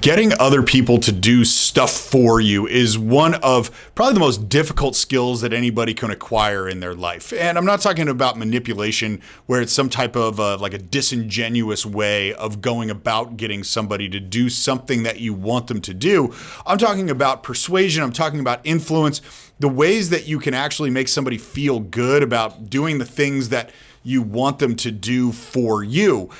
Getting other people to do stuff for you is one of probably the most difficult skills that anybody can acquire in their life. And I'm not talking about manipulation where it's some type of like a disingenuous way of going about getting somebody to do something that you want them to do. I'm talking about persuasion. I'm talking about influence, the ways that you can actually make somebody feel good about doing the things that you want them to do for you.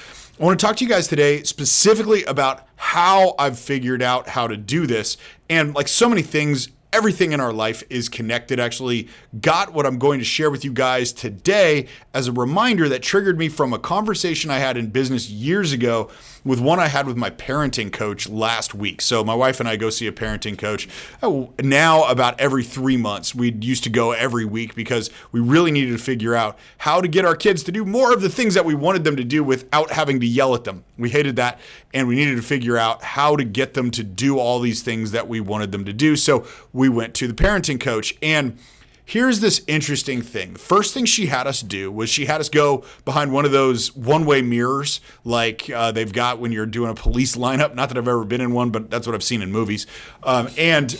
I want to talk to you guys today specifically about how I've figured out how to do this. And like so many things, everything in our life is connected. Actually got what I'm going to share with you guys today as a reminder that triggered me from a conversation I had in business years ago with one I had with my parenting coach last week. So my wife and I go see a parenting coach now about every 3 months. We used to go every week because we really needed to figure out how to get our kids to do more of the things that we wanted them to do without having to yell at them. We hated that, and we needed to figure out how to get them to do all these things that we wanted them to do. So we went to the parenting coach, and here's this interesting thing. The first thing she had us do was she had us go behind one of those one-way mirrors like they've got when you're doing a police lineup. Not that I've ever been in one, but that's what I've seen in movies. And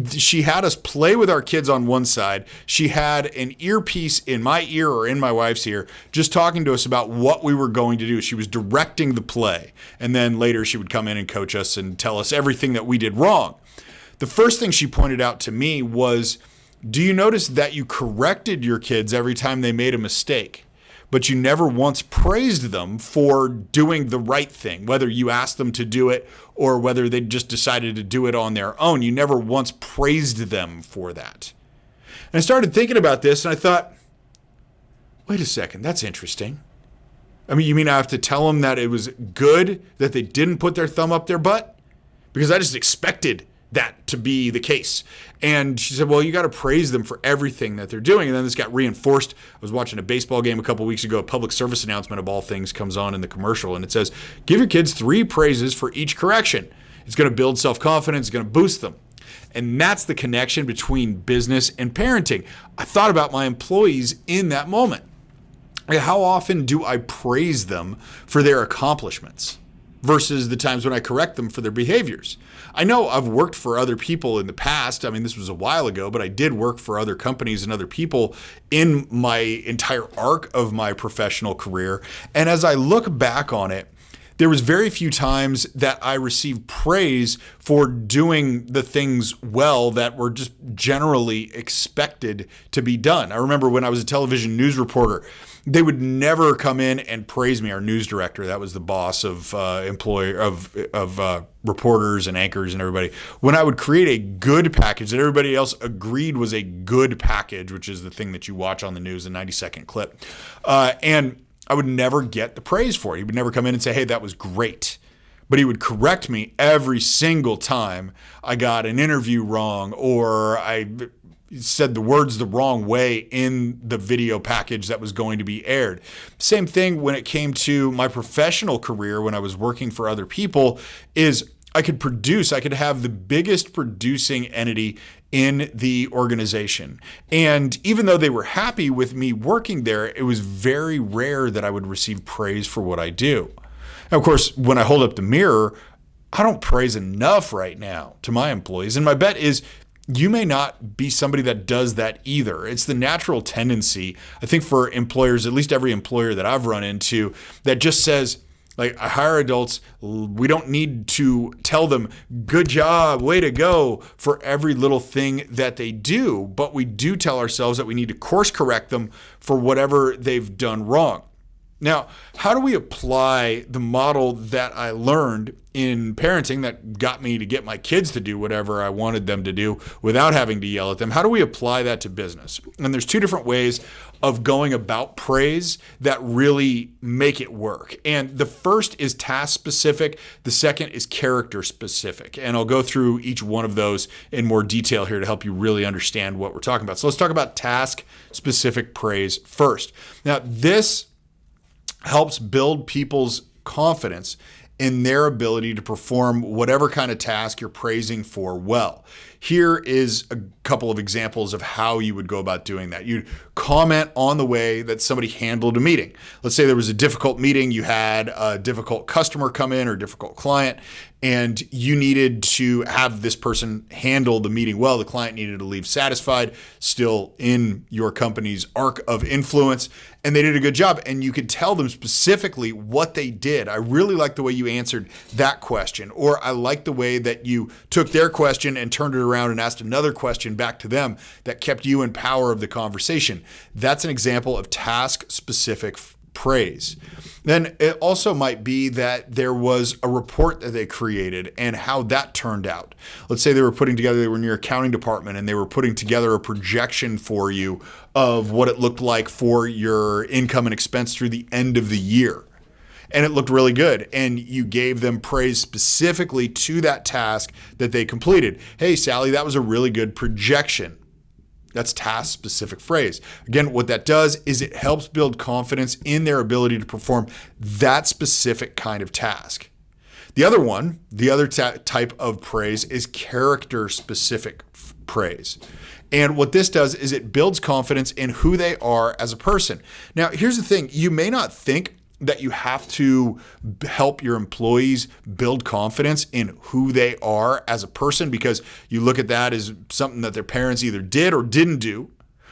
she had us play with our kids on one side. She had an earpiece in my ear or in my wife's ear, just talking to us about what we were going to do. She was directing the play. And then later she would come in and coach us and tell us everything that we did wrong. The first thing she pointed out to me was, do you notice that you corrected your kids every time they made a mistake, but you never once praised them for doing the right thing, whether you asked them to do it or whether they just decided to do it on their own? You never once praised them for that. And I started thinking about this and I thought, wait a second, that's interesting. I mean, you mean I have to tell them that it was good that they didn't put their thumb up their butt? Because I just expected that to be the case. And she said, well, you got to praise them for everything that they're doing. And then this got reinforced. I was watching a baseball game a couple weeks ago. A public service announcement of all things comes on in the commercial. And it says, give your kids 3 praises for each correction. It's going to build self-confidence. It's going to boost them. And that's the connection between business and parenting. I thought about my employees in that moment. How often do I praise them for their accomplishments versus the times when I correct them for their behaviors? I know I've worked for other people in the past. I mean, this was a while ago, but I did work for other companies and other people in my entire arc of my professional career. And as I look back on it, there was very few times that I received praise for doing the things well that were just generally expected to be done. I remember when I was a television news reporter, they would never come in and praise me. Our news director, that was the boss of reporters and anchors and everybody. When I would create a good package that everybody else agreed was a good package, which is the thing that you watch on the news, a 90-second clip, and I would never get the praise for it. He would never come in and say, hey, that was great. But he would correct me every single time I got an interview wrong or I said the words the wrong way in the video package that was going to be aired. Same thing when it came to my professional career when I was working for other people is I could have the biggest producing entity in the organization. And even though they were happy with me working there, it was very rare that I would receive praise for what I do. Now, of course, when I hold up the mirror, I don't praise enough right now to my employees. And my bet is you may not be somebody that does that either. It's the natural tendency, I think, for employers, at least every employer that I've run into, that just says, like, I hire adults, we don't need to tell them, good job, way to go, for every little thing that they do. But we do tell ourselves that we need to course correct them for whatever they've done wrong. Now, how do we apply the model that I learned in parenting that got me to get my kids to do whatever I wanted them to do without having to yell at them? How do we apply that to business? And there's 2 different ways of going about praise that really make it work. And the first is task specific. The second is character specific. And I'll go through each one of those in more detail here to help you really understand what we're talking about. So let's talk about task specific praise first. Now, this helps build people's confidence in their ability to perform whatever kind of task you're praising for well. Here is a couple of examples of how you would go about doing that. You'd comment on the way that somebody handled a meeting. Let's say there was a difficult meeting, you had a difficult customer come in or difficult client, and you needed to have this person handle the meeting well. The client needed to leave satisfied, still in your company's arc of influence, and they did a good job. And you could tell them specifically what they did. I really like the way you answered that question, or I like the way that you took their question and turned it around and asked another question back to them that kept you in power of the conversation. That's an example of task-specific praise. Then it also might be that there was a report that they created and how that turned out. Let's say they were in your accounting department and they were putting together a projection for you of what it looked like for your income and expense through the end of the year. And it looked really good. And you gave them praise specifically to that task that they completed. Hey, Sally, that was a really good projection. That's task-specific phrase. Again, what that does is it helps build confidence in their ability to perform that specific kind of task. The other type of praise is character-specific praise. And what this does is it builds confidence in who they are as a person. Now, here's the thing. You may not think that you have to help your employees build confidence in who they are as a person because you look at that as something that their parents either did or didn't do.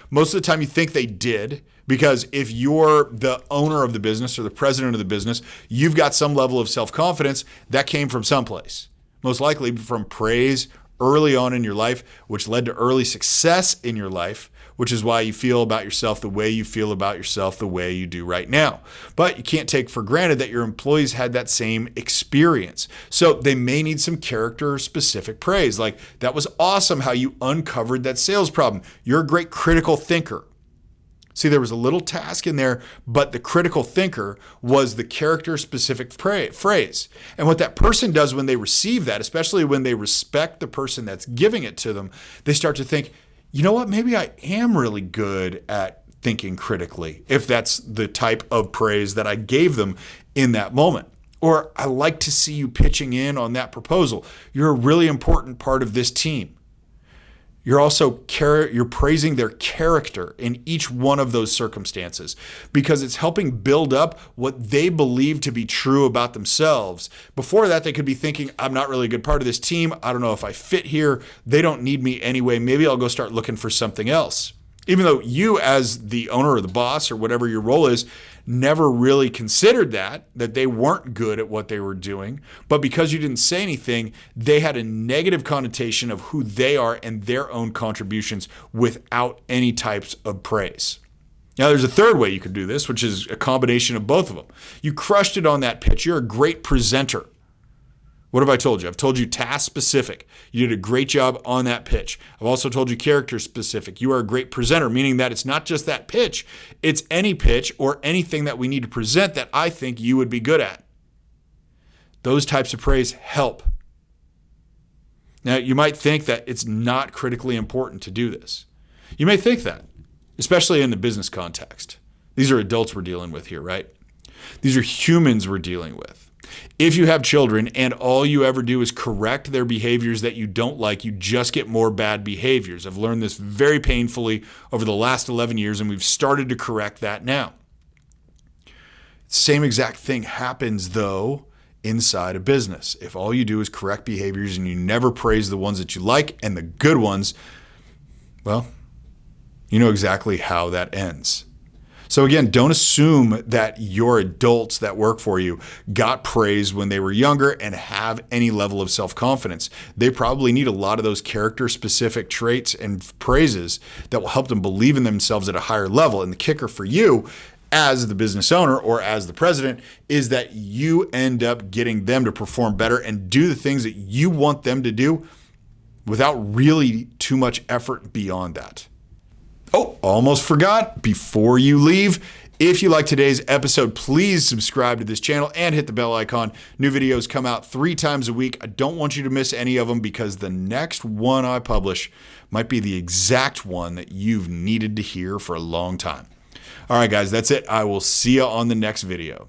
Most of the time you think they did because if you're the owner of the business or the president of the business, you've got some level of self-confidence that came from someplace. Most likely from praise early on in your life, which led to early success in your life, which is why you feel about yourself the way you feel about yourself the way you do right now. But you can't take for granted that your employees had that same experience. So they may need some character-specific praise. Like, that was awesome how you uncovered that sales problem. You're a great critical thinker. See, there was a little task in there, but the critical thinker was the character-specific phrase. And what that person does when they receive that, especially when they respect the person that's giving it to them, they start to think, you know what, maybe I am really good at thinking critically, if that's the type of praise that I gave them in that moment. Or I like to see you pitching in on that proposal. You're a really important part of this team. You're praising their character in each one of those circumstances because it's helping build up what they believe to be true about themselves. Before that, they could be thinking, I'm not really a good part of this team. I don't know if I fit here. They don't need me anyway. Maybe I'll go start looking for something else. Even though you as the owner or the boss or whatever your role is, never really considered that they weren't good at what they were doing. But because you didn't say anything, they had a negative connotation of who they are and their own contributions without any types of praise. Now, there's a third way you could do this, which is a combination of both of them. You crushed it on that pitch. You're a great presenter. What have I told you? I've told you task specific. You did a great job on that pitch. I've also told you character specific. You are a great presenter, meaning that it's not just that pitch. It's any pitch or anything that we need to present that I think you would be good at. Those types of praise help. Now, you might think that it's not critically important to do this. You may think that, especially in the business context. These are adults we're dealing with here, right? These are humans we're dealing with. If you have children and all you ever do is correct their behaviors that you don't like, you just get more bad behaviors. I've learned this very painfully over the last 11 years, and we've started to correct that now. Same exact thing happens, though, inside a business. If all you do is correct behaviors and you never praise the ones that you like and the good ones, well, you know exactly how that ends. So again, don't assume that your adults that work for you got praise when they were younger and have any level of self-confidence. They probably need a lot of those character-specific traits and praises that will help them believe in themselves at a higher level. And the kicker for you as the business owner or as the president is that you end up getting them to perform better and do the things that you want them to do without really too much effort beyond that. Oh, almost forgot. Before you leave, if you like today's episode, please subscribe to this channel and hit the bell icon. New videos come out 3 times a week. I don't want you to miss any of them because the next one I publish might be the exact one that you've needed to hear for a long time. All right, guys, that's it. I will see you on the next video.